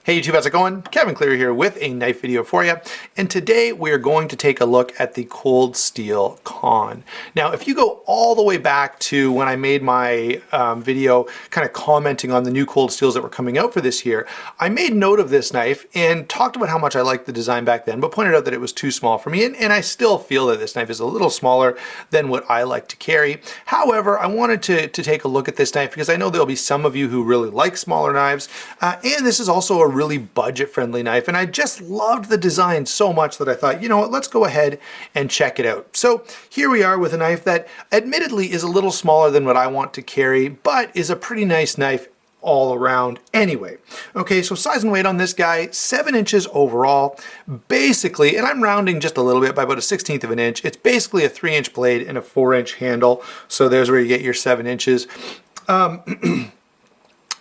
Hey YouTube, how's it going? Kevin Clear here with a knife video for you. And today we are going to take a look at the Cold Steel Con. Now, if you go all the way back to when I made my video kind of commenting on the new cold steels that were coming out for this year, I made note of this knife and talked about how much I liked the design back then, but pointed out that it was too small for me. And I still feel that this knife is a little smaller than what I like to carry. However, I wanted to take a look at this knife because I know there'll be some of you who really like smaller knives. And this is also a really budget-friendly knife, and I just loved the design so much that I thought, you know what, let's go ahead and check it out. So here we are with a knife that admittedly is a little smaller than what I want to carry, but is a pretty nice knife all around anyway. Okay, so size and weight on this guy, 7 inches overall. Basically, and I'm rounding just a little bit by about a 1/16 of an inch, it's basically a 3-inch blade and a 4-inch handle. So there's where you get your 7 inches.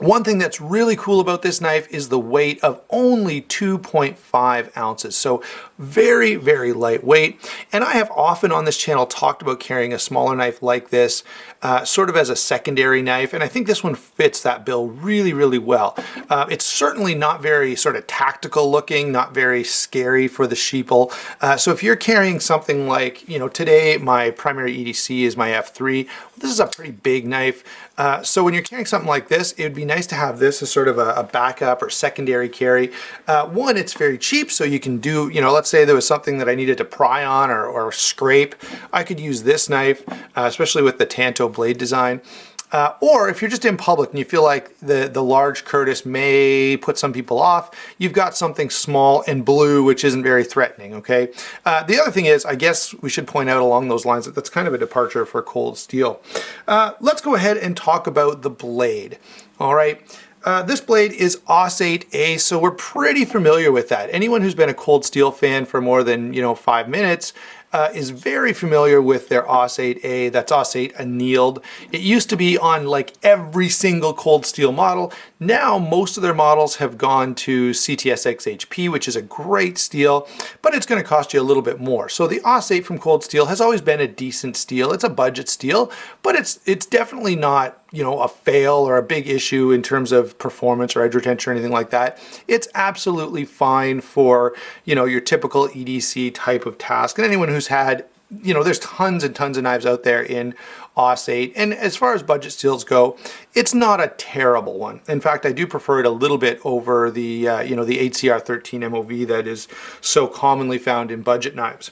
One thing that's really cool about this knife is the weight of only 2.5 ounces. So very, very lightweight. And I have often on this channel talked about carrying a smaller knife like this, sort of as a secondary knife. And I think this one fits that bill really, really well. It's certainly not very sort of tactical looking, not very scary for the sheeple. So if you're carrying something like, you know, today my primary EDC is my F3. This is a pretty big knife. So when you're carrying something like this, it would be nice to have this as sort of a backup or secondary carry. One, it's very cheap, so you can do, you know, let's say there was something that I needed to pry on or scrape. I could use this knife, especially with the Tanto blade design. Or if you're just in public and you feel like the large Curtis may put some people off, you've got something small and blue, which isn't very threatening, okay? The other thing is, I guess we should point out along those lines that that's kind of a departure for cold steel. Let's go ahead and talk about the blade, all right? This blade is AUS 8A, so we're pretty familiar with that. Anyone who's been a cold steel fan for more than, 5 minutes is very familiar with their AUS 8A. That's AUS 8 annealed. It used to be on like every single cold steel model. Now most of their models have gone to CTSX HP, which is a great steel, but it's going to cost you a little bit more. So the AUS 8 from Cold Steel has always been a decent steel. It's a budget steel, but it's definitely not, a fail or a big issue in terms of performance or edge retention or anything like that. It's absolutely fine for, your typical EDC type of task. And anyone who's had, there's tons and tons of knives out there in AUS 8. And as far as budget steels go, it's not a terrible one. In fact, I do prefer it a little bit over the, the 8CR 13 MOV that is so commonly found in budget knives.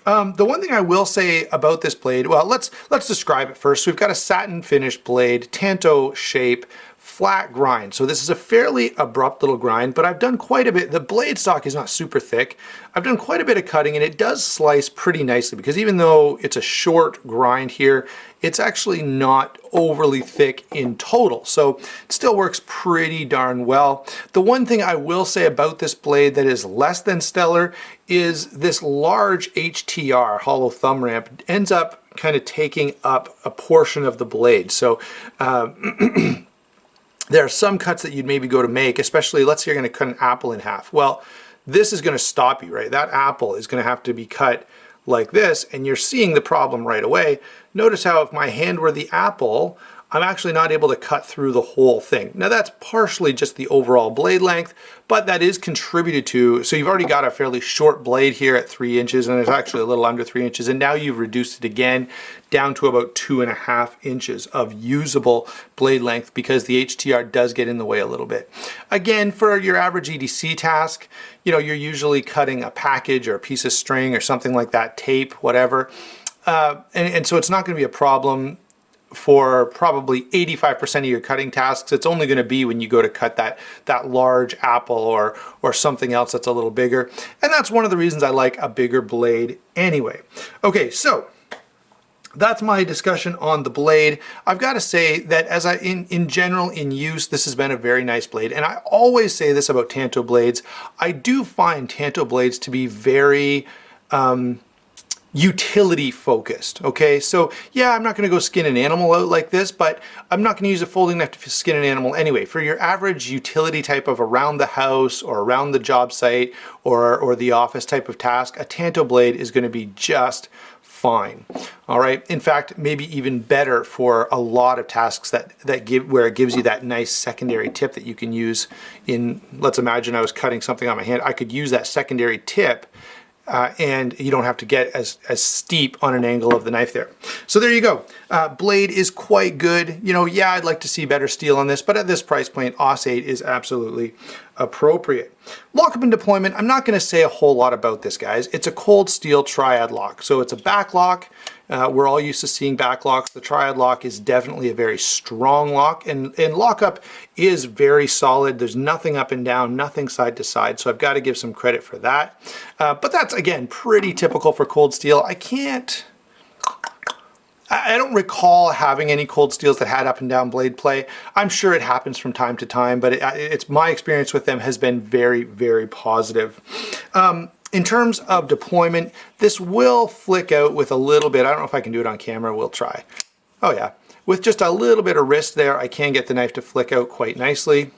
The one thing I will say about this blade, well, let's describe it first. So we've got a satin finished blade, Tanto shape, flat grind. So this is a fairly abrupt little grind, but I've done quite a bit. The blade stock is not super thick. I've done quite a bit of cutting and it does slice pretty nicely because even though it's a short grind here, it's actually not overly thick in total. So it still works pretty darn well. The one thing I will say about this blade that is less than stellar is this large HTR, hollow thumb ramp, ends up kind of taking up a portion of the blade. So there are some cuts that you'd maybe go to make, especially let's say you're going to cut an apple in half. Well, this is going to stop you, right? That apple is going to have to be cut like this, and you're seeing the problem right away. Notice how if my hand were the apple, I'm actually not able to cut through the whole thing. Now that's partially just the overall blade length, but that is contributed to, so you've already got a fairly short blade here at 3 inches, and it's actually a little under 3 inches, and now you've reduced it again down to about 2.5 inches of usable blade length because the HTR does get in the way a little bit. Again, for your average EDC task, you're usually cutting a package or a piece of string or something like that, tape, whatever. And so it's not going to be a problem for probably 85% of your cutting tasks. It's only going to be when you go to cut that large apple or something else that's a little bigger. And that's one of the reasons I like a bigger blade anyway. Okay, so that's my discussion on the blade. I've got to say that in general, in use, this has been a very nice blade. And I always say this about Tanto blades. I do find Tanto blades to be very utility focused, okay? So yeah, I'm not gonna go skin an animal out like this, but I'm not gonna use a folding knife to skin an animal anyway. For your average utility type of around the house or around the job site or the office type of task, a Tanto blade is gonna be just fine. All right. In fact, maybe even better for a lot of tasks where it gives you that nice secondary tip that you can use in, let's imagine I was cutting something on my hand. I could use that secondary tip and you don't have to get as steep on an angle of the knife there. So there you go. Blade is quite good. You know, yeah, I'd like to see better steel on this, but at this price point, AUS 8 is absolutely appropriate. Lockup and deployment, I'm not going to say a whole lot about this, guys. It's a cold steel triad lock. So it's a back lock. We're all used to seeing back locks. The triad lock is definitely a very strong lock, and lockup is very solid. There's nothing up and down, nothing side to side. So I've got to give some credit for that. But that's, again, pretty typical for cold steel. I don't recall having any cold steels that had up and down blade play. I'm sure it happens from time to time, but it's my experience with them has been very, very positive. In terms of deployment, this will flick out with a little bit. I don't know if I can do it on camera. We'll try. Oh yeah. With just a little bit of wrist there, I can get the knife to flick out quite nicely.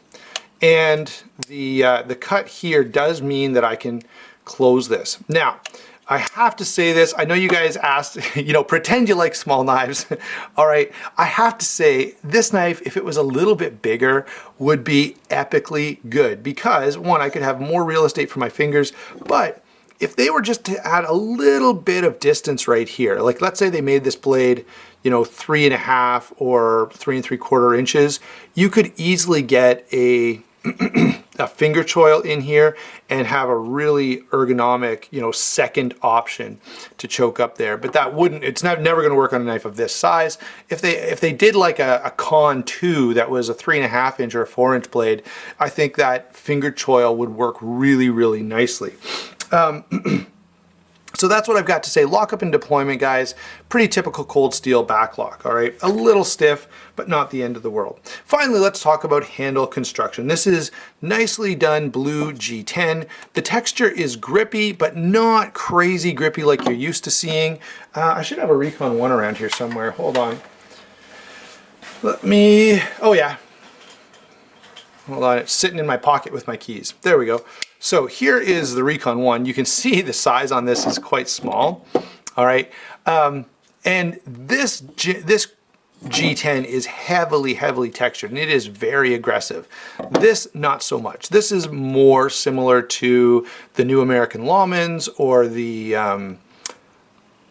And the cut here does mean that I can close this. Now, I have to say this. I know you guys asked, you know, pretend you like small knives. All right. I have to say this knife, if it was a little bit bigger, would be epically good because one, I could have more real estate for my fingers, but if they were just to add a little bit of distance right here, like let's say they made this blade, you know, 3.5 or 3 3/4 inches, you could easily get a finger choil in here and have a really ergonomic, you know, second option to choke up there. But that wouldn't, it's never going to work on a knife of this size. If they did like a Con 2 that was a 3.5 inch or a 4-inch blade, I think that finger choil would work really, really nicely. So that's what I've got to say. Lockup and deployment, guys, pretty typical cold steel backlock, all right? A little stiff, but not the end of the world. Finally, let's talk about handle construction. This is nicely done blue G10. The texture is grippy, but not crazy grippy like you're used to seeing. I should have a Recon 1 around here somewhere. Hold on. Oh yeah. Hold on, it's sitting in my pocket with my keys. There we go. So here is the Recon 1. You can see the size on this is quite small. All right. And this G10 is heavily, heavily textured, and it is very aggressive. This, not so much. This is more similar to the new American Lawmans or the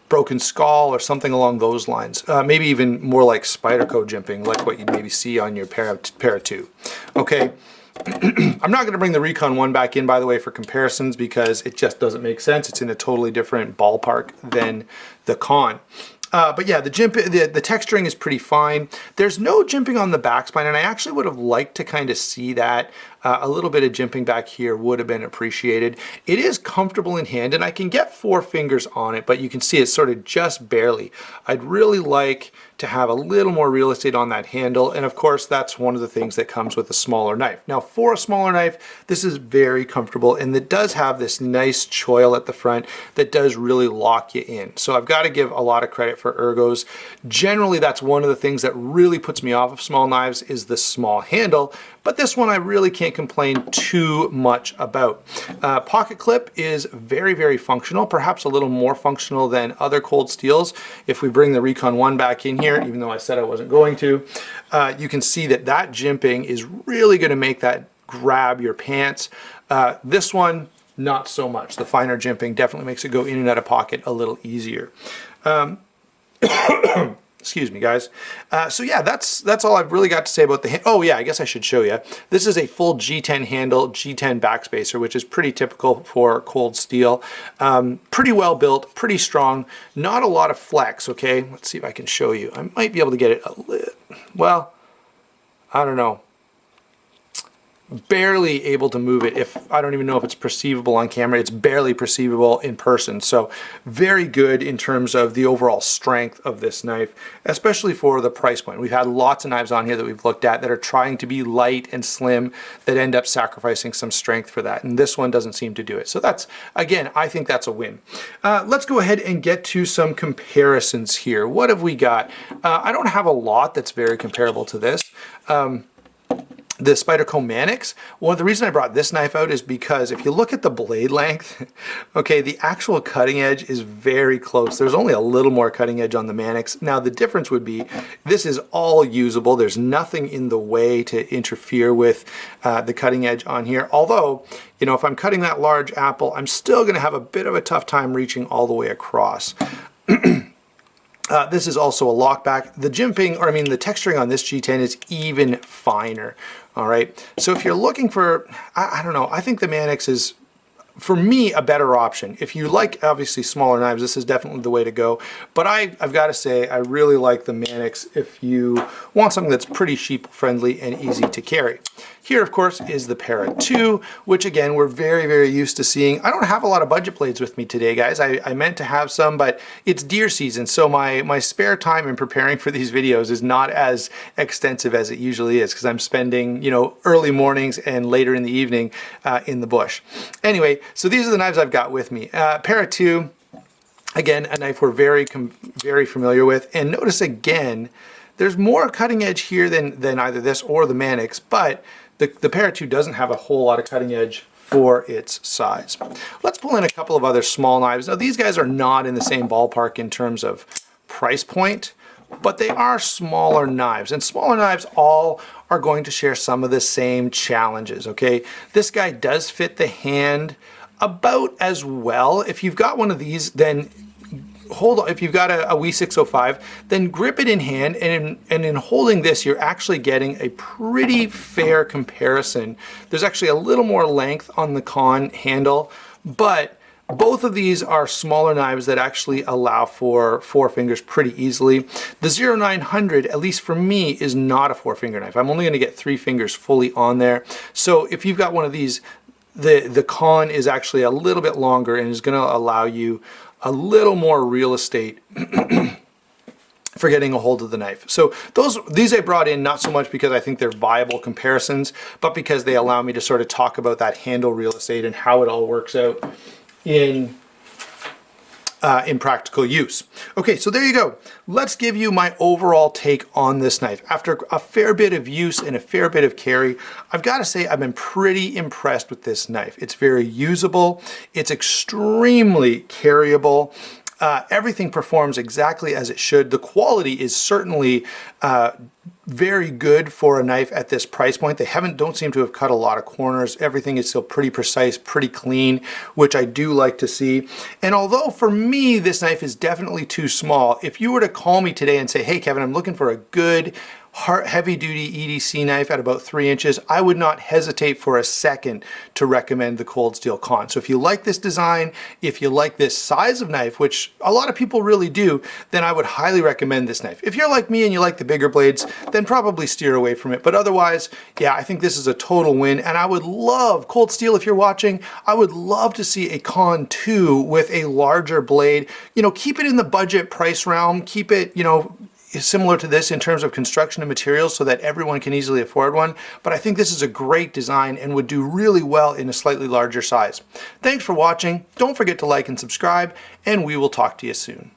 Broken Skull or something along those lines. Maybe even more like Spyderco jimping, like what you'd maybe see on your Para 2. Okay. I'm not going to bring the Recon 1 back in, by the way, for comparisons because it just doesn't make sense. It's in a totally different ballpark than the Con. But yeah, the texturing is pretty fine. There's no jimping on the backspine, and I actually would have liked to kind of see that. A little bit of jimping back here would have been appreciated. It is comfortable in hand, and I can get 4 fingers on it, but you can see it's sort of just barely. I'd really like to have a little more real estate on that handle, and of course, that's one of the things that comes with a smaller knife. Now, for a smaller knife, this is very comfortable, and it does have this nice choil at the front that does really lock you in. So I've got to give a lot of credit for ergos. Generally, that's one of the things that really puts me off of small knives is the small handle, but this one I really can't complain too much about. Pocket clip is very, very functional, perhaps a little more functional than other cold steels. If we bring the Recon 1 back in here, even though I said I wasn't going to, you can see that that jimping is really going to make that grab your pants. This one, not so much. The finer jimping definitely makes it go in and out of pocket a little easier. Excuse me, guys. So yeah, that's all I've really got to say about the oh yeah, I guess I should show you. This is a full G10 handle, G10 backspacer, which is pretty typical for cold steel. Pretty well built, pretty strong, not a lot of flex, okay? Let's see if I can show you. I might be able to get it a little, well, I don't know. Barely able to move it. If I don't even know if it's perceivable on camera, it's barely perceivable in person. So very good in terms of the overall strength of this knife, especially for the price point. We've had lots of knives on here that we've looked at that are trying to be light and slim that end up sacrificing some strength for that. And this one doesn't seem to do it. So that's, again, I think that's a win. Let's go ahead and get to some comparisons here. What have we got? I don't have a lot that's very comparable to this. the Spyderco Mannix. Well, the reason I brought this knife out is because if you look at the blade length, okay, the actual cutting edge is very close. There's only a little more cutting edge on the Mannix. Now the difference would be this is all usable. There's nothing in the way to interfere with the cutting edge on here. Although, you know, if I'm cutting that large apple, I'm still gonna have a bit of a tough time reaching all the way across. This is also a lockback. The jimping, or I mean the texturing on this G10 is even finer, all right? So if you're looking for, I don't know, I think the Mannix is, for me, a better option. If you like, obviously, smaller knives, this is definitely the way to go. But I've got to say, I really like the Mannix if you want something that's pretty sheep-friendly and easy to carry. Here, of course, is the Para 2, which again, we're very, very used to seeing. I don't have a lot of budget blades with me today, guys. I meant to have some, but it's deer season, so my spare time in preparing for these videos is not as extensive as it usually is, because I'm spending, you know, early mornings and later in the evening in the bush. Anyway, so these are the knives I've got with me. Para 2, again, a knife we're very familiar with. And notice again, there's more cutting edge here than either this or the Mannix, but the Para 2 doesn't have a whole lot of cutting edge for its size. Let's pull in a couple of other small knives. Now these guys are not in the same ballpark in terms of price point, but they are smaller knives, and smaller knives all are going to share some of the same challenges, okay? This guy does fit the hand about as well. If you've got one of these, then hold on. If you've got a youu 605, then grip it in hand, and in holding this, you're actually getting a pretty fair comparison. There's actually a little more length on the con handle, but both of these are smaller knives that actually allow for 4 fingers pretty easily. The 0900, at least for me, is not a 4-finger knife. I'm only going to get 3 fingers fully on there. So if you've got one of these, the con is actually a little bit longer and is going to allow you a little more real estate for getting a hold of the knife. So these I brought in not so much because I think they're viable comparisons, but because they allow me to sort of talk about that handle real estate and how it all works out in practical use. Okay, so there you go. Let's give you my overall take on this knife. After a fair bit of use and a fair bit of carry, I've got to say I've been pretty impressed with this knife. It's very usable. It's extremely carryable. Everything performs exactly as it should. The quality is certainly very good for a knife at this price point. They don't seem to have cut a lot of corners. Everything is still pretty precise, pretty clean, which I do like to see. And although for me, this knife is definitely too small, if you were to call me today and say, hey, Kevin, I'm looking for a good heavy-duty EDC knife at about 3 inches, I would not hesitate for a second to recommend the Cold Steel Con. So if you like this design, if you like this size of knife, which a lot of people really do, then I would highly recommend this knife. If you're like me and you like the bigger blades, then probably steer away from it. But otherwise, yeah, I think this is a total win. And I would love, Cold Steel, if you're watching, I would love to see a Con 2 with a larger blade. You know, keep it in the budget price realm, keep it, you know, is similar to this in terms of construction and materials so that everyone can easily afford one. But I think this is a great design and would do really well in a slightly larger size. Thanks for watching. Don't forget to like and subscribe, and we will talk to you soon.